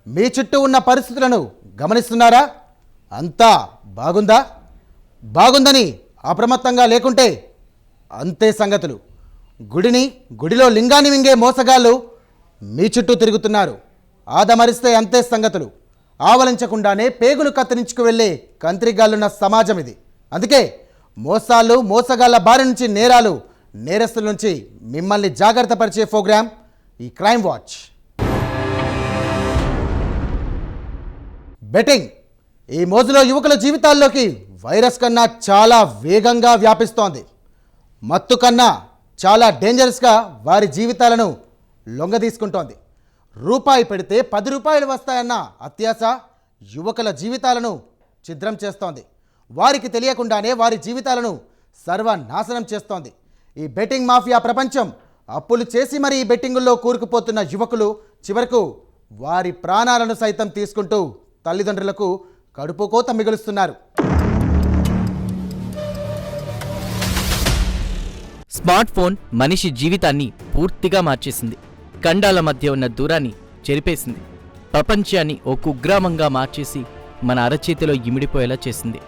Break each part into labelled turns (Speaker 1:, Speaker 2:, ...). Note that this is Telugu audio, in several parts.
Speaker 1: మీ చుట్టూ ఉన్న పరిస్థితులను గమనిస్తున్నారా? అంతా బాగుందా? బాగుందని అప్రమత్తంగా లేకుంటే అంతే సంగతులు. గుడిలో లింగాన్ని మింగే మోసగాళ్ళు మీ చుట్టూ తిరుగుతున్నారు. ఆదమరిస్తే అంతే సంగతులు. ఆవలించకుండానే పేగులు కత్తిరించుకు వెళ్ళే కంత్రిగాళ్ళున్న సమాజం ఇది. అందుకే మోసగాళ్ళ బారి నుంచి నేరస్తుల నుంచి మిమ్మల్ని జాగ్రత్త పరిచే ప్రోగ్రాం ఈ క్రైమ్ వాచ్. బెట్టింగ్ ఈ మోజులో యువకుల జీవితాల్లోకి వైరస్ కన్నా చాలా వేగంగా వ్యాపిస్తోంది. మత్తు కన్నా చాలా డేంజరస్గా వారి జీవితాలను లొంగదీసుకుంటోంది. రూపాయి పెడితే 10 రూపాయలు వస్తాయన్న అత్యాశ యువకుల జీవితాలను ఛిద్రం చేస్తోంది. వారికి తెలియకుండానే వారి జీవితాలను సర్వనాశనం చేస్తోంది. ఈ బెట్టింగ్ మాఫియా ప్రపంచం అప్పులు చేసి మరీ ఈ బెట్టింగుల్లో కూరుకుపోతున్న యువకులు చివరకు వారి ప్రాణాలను సైతం తీసుకుంటూ తల్లిదండ్రులకు కడుపు కోత మిగులుస్తున్నారు.
Speaker 2: స్మార్ట్ ఫోన్ మనిషి జీవితాన్ని పూర్తిగా మార్చేసింది. ఖండాల మధ్య ఉన్న దూరాన్ని చెరిపేసింది. ప్రపంచాన్ని ఓ కుగ్రామంగా మార్చేసి మన అరచేతిలో ఇమిడిపోయేలా చేసింది.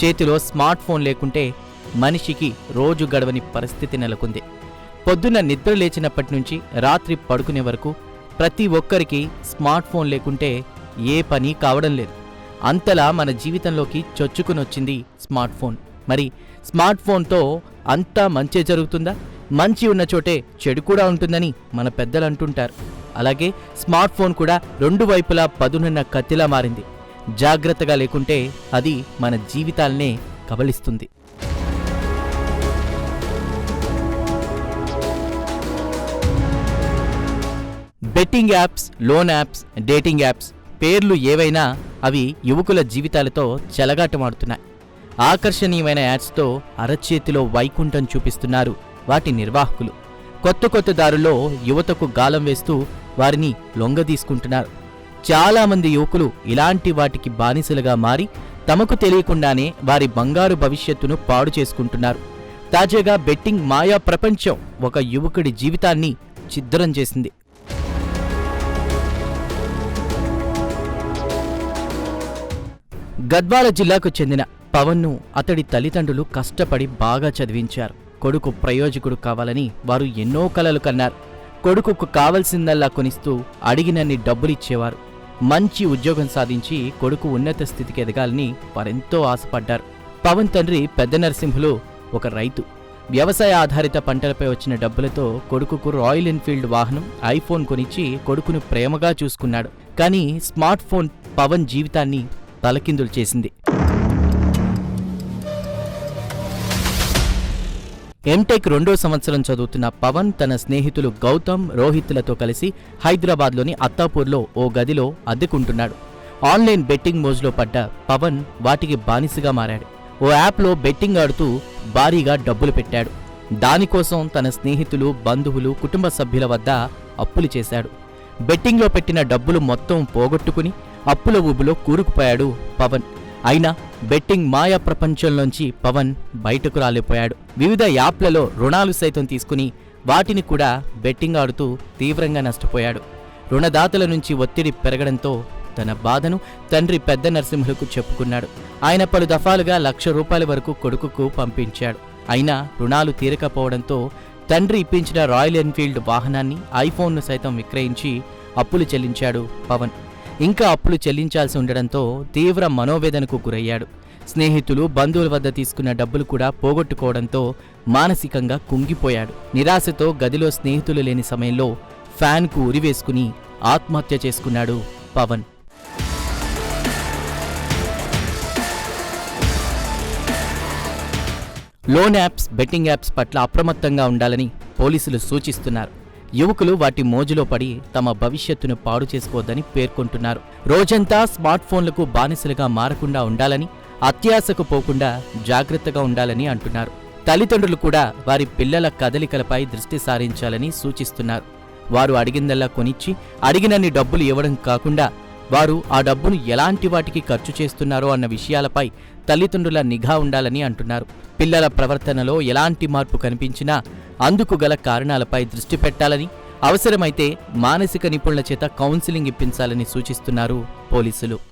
Speaker 2: చేతిలో స్మార్ట్ ఫోన్ లేకుంటే మనిషికి రోజు గడవని పరిస్థితి నెలకొంది. పొద్దున్న నిద్ర లేచినప్పటి నుంచి రాత్రి పడుకునే వరకు ప్రతి ఒక్కరికి స్మార్ట్ ఫోన్ లేకుంటే ఏ పని కావడం లేదు. అంతలా మన జీవితంలోకి చొచ్చుకునొచ్చింది స్మార్ట్ ఫోన్. మరి స్మార్ట్ ఫోన్తో అంతా మంచి జరుగుతుందా? మంచి ఉన్న చోటే చెడు కూడా ఉంటుందని మన పెద్దలు అంటుంటారు. అలాగే స్మార్ట్ ఫోన్ కూడా 2 వైపులా పదునున్న కత్తిలా మారింది. జాగ్రత్తగా లేకుంటే అది మన జీవితాలనే కబళిస్తుంది. Betting apps, loan apps, dating apps పేర్లు ఏవైనా అవి యువకుల జీవితాలతో చెలగాటమాడుతున్నాయి. ఆకర్షణీయమైన యాడ్స్తో అరచేతిలో వైకుంఠం చూపిస్తున్నారు వాటి నిర్వాహకులు. కొత్త దారుల్లో యువతకు గాలం వేస్తూ వారిని లొంగదీసుకుంటున్నారు. చాలామంది యువకులు ఇలాంటి వాటికి బానిసలుగా మారి తమకు తెలియకుండానే వారి బంగారు భవిష్యత్తును పాడు చేసుకుంటున్నారు. తాజాగా బెట్టింగ్ మాయా ప్రపంచం ఒక యువకుడి జీవితాన్ని ఛిద్రం చేసింది. గద్వాల జిల్లాకు చెందిన పవన్ను అతడి తల్లిదండ్రులు కష్టపడి బాగా చదివించారు. కొడుకు ప్రయోజకుడు కావాలని వారు ఎన్నో కలలు కన్నారు. కొడుకుకు కావలసిందల్లా కొనిస్తూ అడిగినన్ని డబ్బులిచ్చేవారు. మంచి ఉద్యోగం సాధించి కొడుకు ఉన్నత స్థితికి ఎదగాలని వారెంతో ఆశపడ్డారు. పవన్ తండ్రి పెద్ద నరసింహులు ఒక రైతు. వ్యవసాయ ఆధారిత పంటలపై వచ్చిన డబ్బులతో కొడుకుకు రాయల్ ఎన్ఫీల్డ్ వాహనం, ఐఫోన్ కొనిచ్చి కొడుకును ప్రేమగా చూసుకున్నాడు. కానీ స్మార్ట్ ఫోన్ పవన్ జీవితాన్ని తలకిందులు చేసింది. ఎంటెక్ 2వ సంవత్సరం చదువుతున్న పవన్ తన స్నేహితులు గౌతమ్, రోహిత్లతో కలిసి హైదరాబాద్లోని అత్తాపూర్లో ఓ గదిలో అద్దెకుంటున్నాడు. ఆన్లైన్ బెట్టింగ్ మోజులో పడ్డ పవన్ వాటికి బానిసగా మారాడు. ఓ యాప్లో బెట్టింగ్ ఆడుతూ భారీగా డబ్బులు పెట్టాడు. దానికోసం తన స్నేహితులు, బంధువులు, కుటుంబ సభ్యుల వద్ద అప్పులు చేశాడు. బెట్టింగ్లో పెట్టిన డబ్బులు మొత్తం పోగొట్టుకుని అప్పుల ఊబిలో కూరుకుపోయాడు పవన్. అయినా బెట్టింగ్ మాయా ప్రపంచంలోంచి పవన్ బయటకు రాలేపోయాడు. వివిధ యాప్లలో రుణాలు సైతం తీసుకుని వాటిని కూడా బెట్టింగ్ ఆడుతూ తీవ్రంగా నష్టపోయాడు. రుణదాతల నుంచి ఒత్తిడి పెరగడంతో తన బాధను తండ్రి పెద్ద నరసింహులకు చెప్పుకున్నాడు. ఆయన పలు దఫాలుగా ₹1,00,000 వరకు కొడుకుకు పంపించాడు. అయినా రుణాలు తీరకపోవడంతో తండ్రి ఇప్పించిన రాయల్ ఎన్ఫీల్డ్ వాహనాన్ని, ఐఫోన్ను సైతం విక్రయించి అప్పులు చెల్లించాడు పవన్. ఇంకా అప్పులు చెల్లించాల్సి ఉండడంతో తీవ్ర మనోవేదనకు గురయ్యాడు. స్నేహితులు, బంధువుల వద్ద తీసుకున్న డబ్బులు కూడా పోగొట్టుకోవడంతో మానసికంగా కుంగిపోయాడు. నిరాశతో గదిలో స్నేహితులు లేని సమయంలో ఫ్యాన్కు ఉరివేసుకుని ఆత్మహత్య చేసుకున్నాడు Pawan. Loan apps, betting apps పట్ల అప్రమత్తంగా ఉండాలని పోలీసులు సూచిస్తున్నారు. యువకులు వాటి మోజులో పడి తమ భవిష్యత్తును పాడు చేసుకోవద్దని పేర్కొంటున్నారు. రోజంతా స్మార్ట్ ఫోన్లకు బానిసలుగా మారకుండా ఉండాలని, అత్యాశకు పోకుండా జాగ్రత్తగా ఉండాలని అంటున్నారు. తల్లిదండ్రులు కూడా వారి పిల్లల కదలికలపై దృష్టి సారించాలని సూచిస్తున్నారు. వారు అడిగిందల్లా కొనిచ్చి అడిగినన్ని డబ్బులు ఇవ్వడం కాకుండా వారు ఆ డబ్బును ఎలాంటి వాటికి ఖర్చు చేస్తున్నారో అన్న విషయాలపై తల్లిదండ్రుల నిఘా ఉండాలని అంటున్నారు. పిల్లల ప్రవర్తనలో ఎలాంటి మార్పు కనిపించినా అందుకు గల కారణాలపై దృష్టి పెట్టాలని, అవసరమైతే మానసిక నిపుణుల చేత కౌన్సిలింగ్ ఇప్పించాలని సూచిస్తున్నారు పోలీసులు.